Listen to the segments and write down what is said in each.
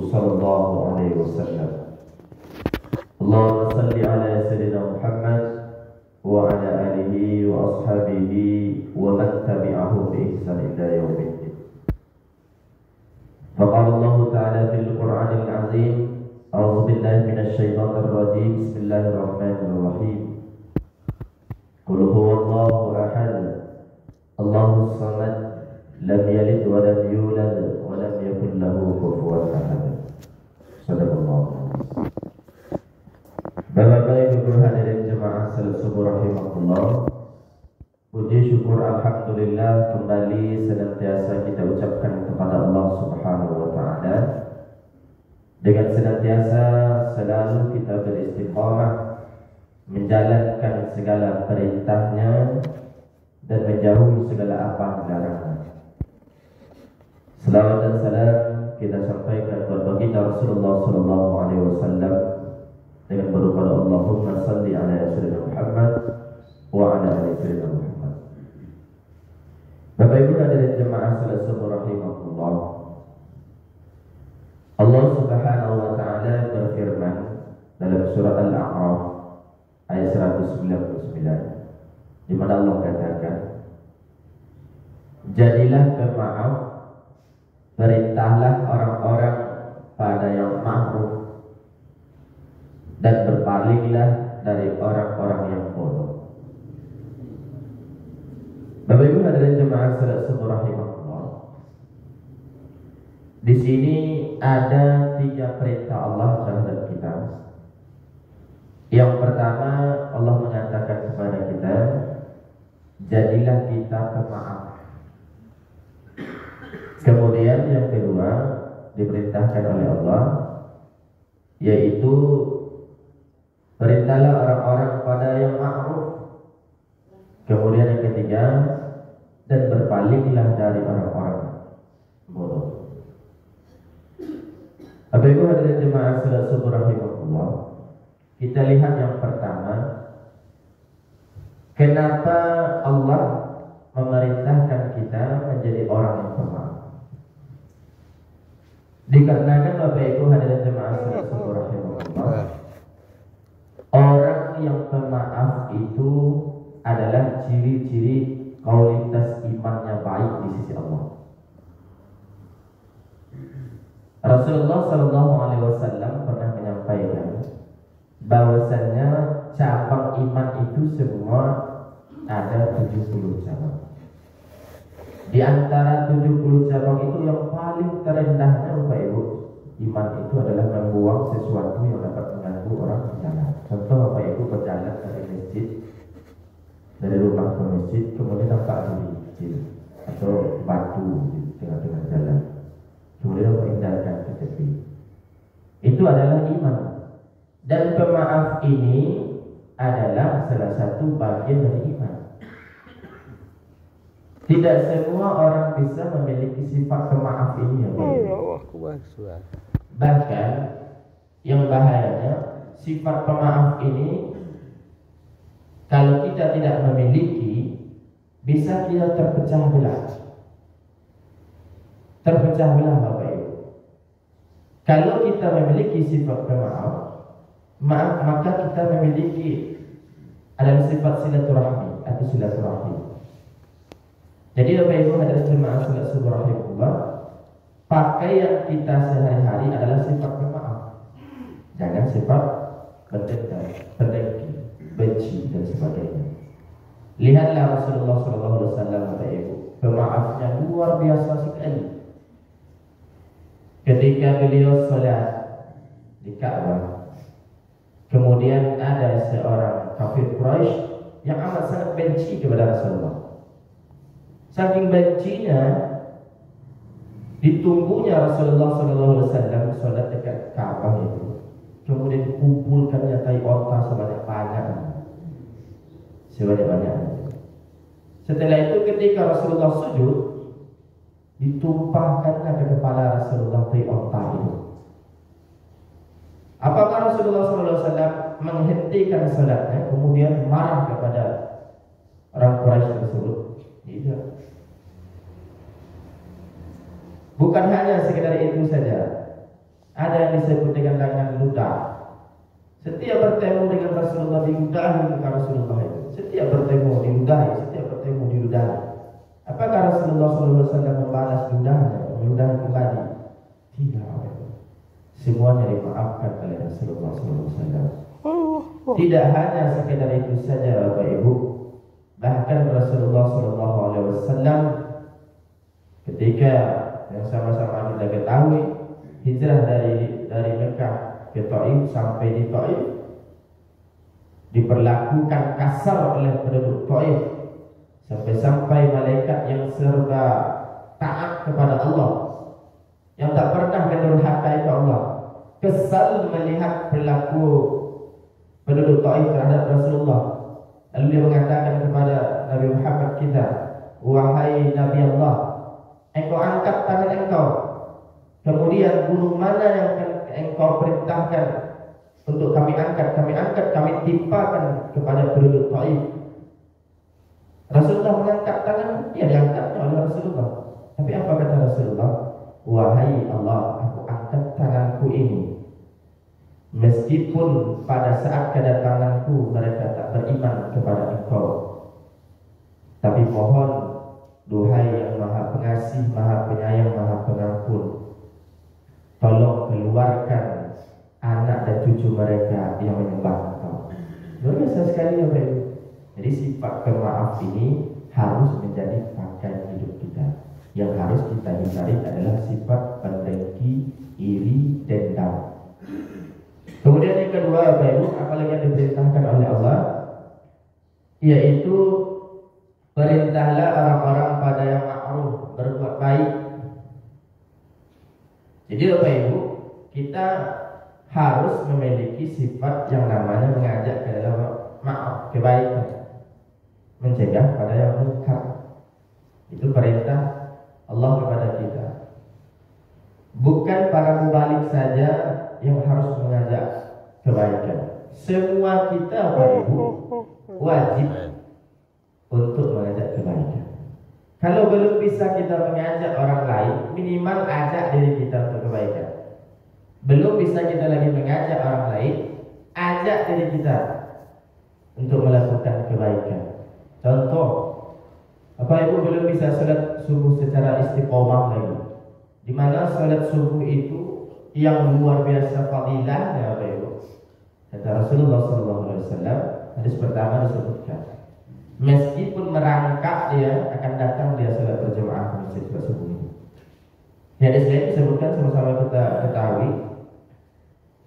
sallallahu alaihi wasallam. Allahumma salli ala sayyidina Muhammad wa ala alihi wa ashabihi wa man tabi'ahum bi ihsan ila yaumiddin. Faqala Allah ta'ala fil Qur'anil 'azim, a'udzu billahi minasy syaithanir rajim. Bismillahirrahmanirrahim. Qul huwallahu ahad, Allahus samad, lam yalid wa lam yulad wa lam yakul lahu kufuwan ahad. Sadaqallahu. Bapak-bapak, Ibu hadirin jemaah salat subuh rahimakumullah. Puji syukur alhamdulillah kembali senantiasa kita ucapkan kepada Allah Subhanahu wa taala. Dengan senantiasa selalu kita beristiqamah menjalankan segala perintahnya dan menjauhi segala apa dilarangnya. Selawat dan salam kita sampaikan kepada baginda Rasulullah sallallahu alaihi wasallam dengan berdoa Allahumma salli ala sayyidina Muhammad wa ala ali sayyidina Muhammad. Bapak Ibu hadirin jemaah salat subuh rahimakumullah. Allah Subhanahu wa taala berfirman dalam surat Al-A'raf ayat 199, di mana Allah katakan, jadilah pemaaf, perintahlah orang-orang pada yang ma'ruf, dan berpalinglah dari orang-orang yang bodoh. Bapak Ibu hadirin jemaah salat subuh rahimakumullah. Di sini ada 3 perintah Allah terhadap kita. Yang pertama, Allah mengatakan kepada kita, jadilah kita pemaaf. Kemudian yang kedua diperintahkan oleh Allah, yaitu perintahlah orang-orang pada yang ma'ruf. Kemudian yang ketiga, dan berpalinglah dari orang-orang bodoh. Bapak Ibu hadirin jemaah salat subuh rahimakumullah. Kita lihat yang pertama, kenapa Allah memerintahkan kita menjadi orang yang pemaaf? Dikarenakan Bapak Ibu hadirin jemaah salat subuh rahimakumullah, orang yang pemaaf itu adalah ciri-ciri kualitas imannya baik di sisi Allah. Rasulullah Shallallahu Alaihi Wasallam pernah menyampaikan bahwasannya cabang iman itu semua ada 70 cabang. Di antara 70 cabang itu yang paling terendahnya Bapak Ibu, iman itu adalah membuang sesuatu yang dapat mengganggu orang di jalan. Contoh Bapak Ibu berjalan dari masjid, dari rumah ke masjid, kemudian nampak duri kecil atau batu di tengah-tengah jalan, kemudian menghindarkan ke tepi. Itu adalah iman. Dan pemaaf ini adalah salah satu bagian dari iman. Tidak semua orang bisa memiliki sifat pemaaf ini, ya Pak. Bahkan yang bahayanya, sifat pemaaf ini kalau kita tidak memiliki, bisa kita terpecah belah. Terpecah belah Bapak Ibu. Kalau kita memiliki sifat pemaaf, maka kita memiliki adalah sifat silaturahmi atau silaturahmi. Jadi Bapak Ibu hadirin jemaah salat subuh rahimakumullah, pakaian kita sehari-hari adalah sifat pemaaf. Jangan sifat berdendam, berdengki, benci dan sebagainya. Lihatlah Rasulullah SAW, Bapak Ibu, pemaafnya luar biasa sekali. Ketika beliau sholat di Ka'bah, kemudian ada seorang kafir Quraisy yang amat sangat benci kepada Rasulullah. Saking bencinya, ditunggunya Rasulullah SAW sholat dekat Ka'bah itu. Kemudian dikumpulkannya tai onta sebanyak-banyak. Setelah itu ketika Rasulullah sujud, ditumpahkannya ke kepala Rasulullah tai onta itu. Apakah Rasulullah SAW menghentikan salatnya kemudian marah kepada orang Quraisy tersebut? Tidak. Bukan hanya sekedar itu saja. Ada yang disebut dengan lengan ludah. Setiap bertemu dengan Rasulullah diludahi dengan Rasulullah itu. Setiap bertemu diludahi, setiap bertemu diludahi. Apakah Rasulullah SAW membalas ludahnya, meludahi kembali? Tidak. Semuanya dimaafkan oleh Rasulullah SAW. Tidak hanya sekedar itu saja, Bapak Ibu. Bahkan Rasulullah SAW ketika yang sama-sama kita ketahui hijrah dari Mekah ke Taif, sampai di Taif diperlakukan kasar oleh penduduk Taif, sampai-sampai malaikat yang serba taat kepada Allah, yang tak pernah mendurhakai Allah, kesal melihat perilaku penduduk Taif terhadap Rasulullah. Lalu dia mengatakan kepada Nabi Muhammad kita, wahai Nabi Allah, engkau angkat tangan engkau, kemudian gunung mana yang engkau perintahkan untuk kami angkat, kami timpakan kepada penduduk Taif. Rasulullah mengangkat tangan, ya diangkatnya oleh Rasulullah. Tapi apa kata Rasulullah? Wahai Allah, aku angkat tanganku ini meskipun pada saat kedatanganku mereka tak beriman kepada engkau. Tapi mohon, duhai yang maha pengasih, maha penyayang, maha pengampun, tolong keluarkan anak dan cucu mereka yang menyembah engkau. Luar biasa sekali ya Bapak Ibu. Jadi sifat pemaaf ini harus menjadi pakaian hidup kita. Yang harus kita hindari adalah sifat pendengki, iri, dendam. Kemudian yang kedua, Bapak Ibu, apalagi yang diperintahkan oleh Allah, yaitu perintahlah orang-orang pada yang ma'ruf, berbuat baik. Jadi Bapak Ibu, kita harus memiliki sifat yang namanya mengajak ke dalam ma'ruf, kebaikan, mencegah pada yang munkar. Itu perintah Allah kepada kita. Bukan para mubalik saja yang harus mengajak kebaikan. Semua kita, Bapak Ibu, wajib untuk mengajak kebaikan. Kalau belum bisa kita mengajak orang lain, minimal ajak diri kita untuk kebaikan. Belum bisa kita lagi mengajak orang lain, ajak diri kita untuk melakukan kebaikan. Contoh, Bapak Ibu belum bisa sholat subuh secara istiqomah lagi, di mana sholat subuh itu yang luar biasa fadilahnya, Bapak Ibu. Kata Rasulullah SAW, hadis pertama disebutkan, meskipun merangkak dia akan datang dia sholat berjamaah di masjid subuh ini. Hadis lain disebutkan sama-sama kita ketahui,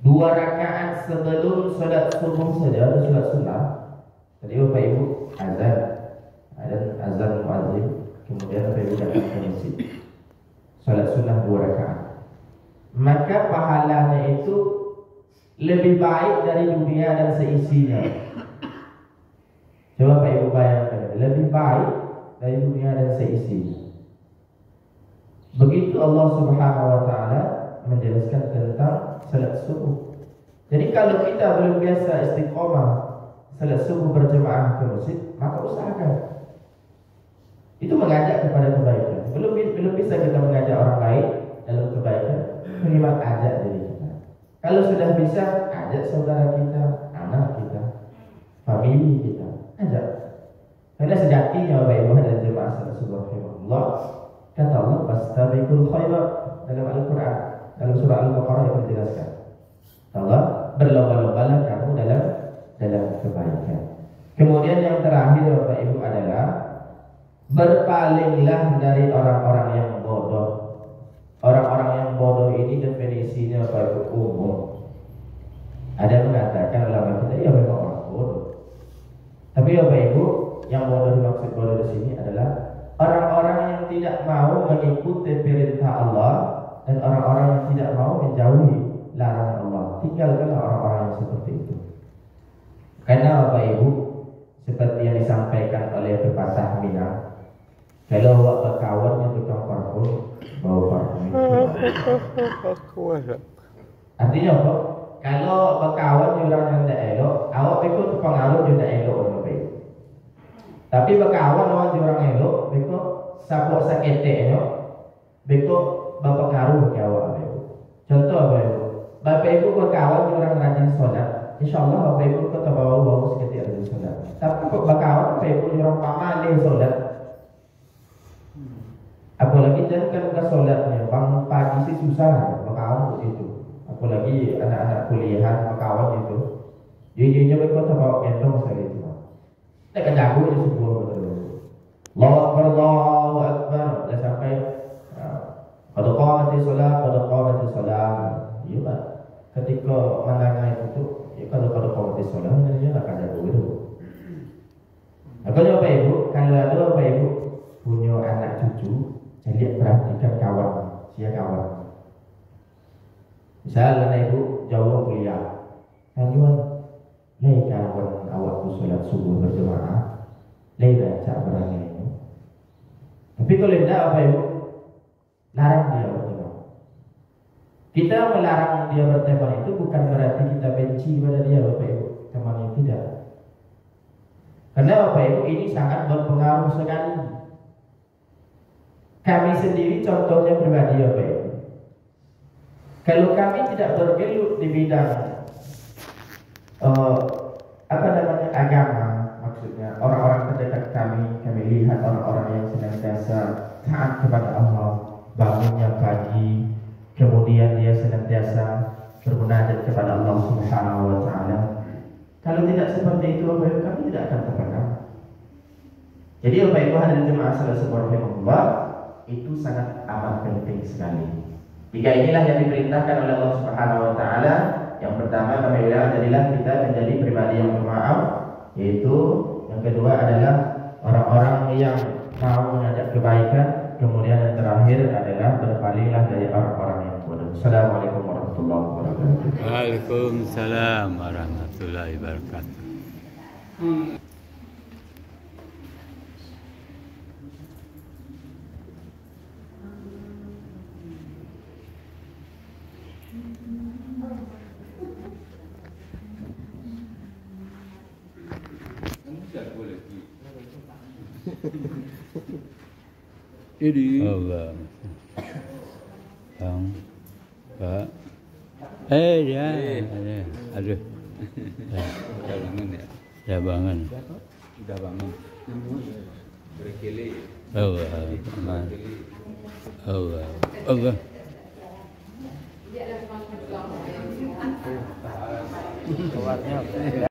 2 rakaat sebelum sholat subuh saja ada sholat sunnah. Jadi Bapak Ibu azan muadzin, kemudian Bapak Ibu datang ke masjid, sholat sunnah 2 rakaat. Maka pahalanya itu lebih baik dari dunia dan seisinya. Coba Pak Ibu bayangkan, lebih baik dari dunia dan seisinya. Begitu Allah Subhanahu wa Ta'ala menjelaskan tentang salat subuh. Jadi kalau kita belum biasa istiqomah salat subuh berjamaah ke masjid, maka usahakan. Itu mengajak kepada kebaikan. Belum bisa kita mengajak orang lain dalam kebaikan, minimal ajak diri kita. Kalau sudah bisa, ajak saudara kita, anak kita, famili kita, ajak. Karena sejatinya Bapak Ibu dan jemaah salat subuh Allah, kata Allah, fastabiqul khairat dalam Al-Quran, dalam surah Al-Baqarah yang dijelaskan. Allah, berlomba-lombalah kamu dalam kebaikan. Kemudian yang terakhir Bapak Ibu adalah berpalinglah dari orang-orang yang bodoh. Orang-orang yang bodoh ini definisinya Bapak Ibu umum. Ada yang mengatakan ulama kita, ya memang orang bodoh. Tapi Bapak Ibu, yang bodoh dimaksud bodoh di sini adalah orang-orang yang tidak mau mengikuti perintah Allah dan orang-orang yang tidak mau menjauhi larangan Allah. Tinggalkanlah orang-orang yang seperti itu. Karena Bapak Ibu, seperti yang disampaikan oleh pepatah Minang, kalau awak berkawan yang tukang parfum, bau parfum. Artinya apa? Kalau berkawan dengan orang yang tidak elok, awak ikut terpengaruh juga elok Bapak Ibu. Tapi berkawan dengan orang elok, ikut sapok sakete elok, ikut berpengaruh ke awak Bapak Ibu. Contoh Bapak Ibu, Bapak Ibu berkawan orang rajin sholat, insya Allah Bapak Ibu kata bawa seketika rajin sholat. Tapi kok berkawan Bapak Ibu orang pamalih sholat, apalagi jangan ke sholatnya, bangun pagi sih susah berkawan itu. Apalagi anak-anak kuliahan berkawan itu, jadinya mereka kata bawa gendong sekali itu. Nah kejagu itu sebuah betul. Allahu Akbar, Allahu Akbar, dah sampai qad qamati shalah. Iya Pak. Ketika menengah itu, ya kalau qamati shalah ini nak ada dulu. Kalau Bapak Ibu, kalau ada Bapak Ibu punya anak cucu, jadi perhatikan kawan, siapa kawan. Misalnya Ibu jauh kuliah, kanyuan, lei kawan awak sholat subuh berjemaah, lei baca berani. Tapi kalau tidak Bapak Ibu, larang dia berteman. Kita melarang dia berteman itu bukan berarti kita benci pada dia Bapak Ibu, temannya tidak. Karena Bapak Ibu ini sangat berpengaruh sekali. Kami sendiri contohnya pribadi Bapak Ibu. Kalau kami tidak bergelut di bidang agama, maksudnya orang-orang terdekat kami lihat orang-orang yang senantiasa taat kepada Allah, bangunnya pagi, kemudian dia senantiasa bermunajat kepada Allah Subhanahu wa taala. Kalau tidak seperti itu Bapak Ibu, kami tidak akan terkenal. Jadi Bapak Ibu hadirin jemaah subhanallah, itu sangat amat penting sekali. Tiga inilah yang diperintahkan oleh Allah Subhanahu wa taala. Yang pertama kami bilang jadilah kita menjadi pribadi yang bermaaf, yaitu yang kedua adalah orang-orang yang mau mengajak kebaikan, kemudian yang terakhir adalah berpalinglah dari orang-orang yang bodoh. Assalamualaikum warahmatullahi wabarakatuh. Waalaikumsalam warahmatullahi wabarakatuh. Ini Allah. Bang. Pak. Ya. Aduh. udah bangun ya? Ya bangun. Udah bangun. Berkili. Allah. Aman. Allah. Allah. Keluarnya.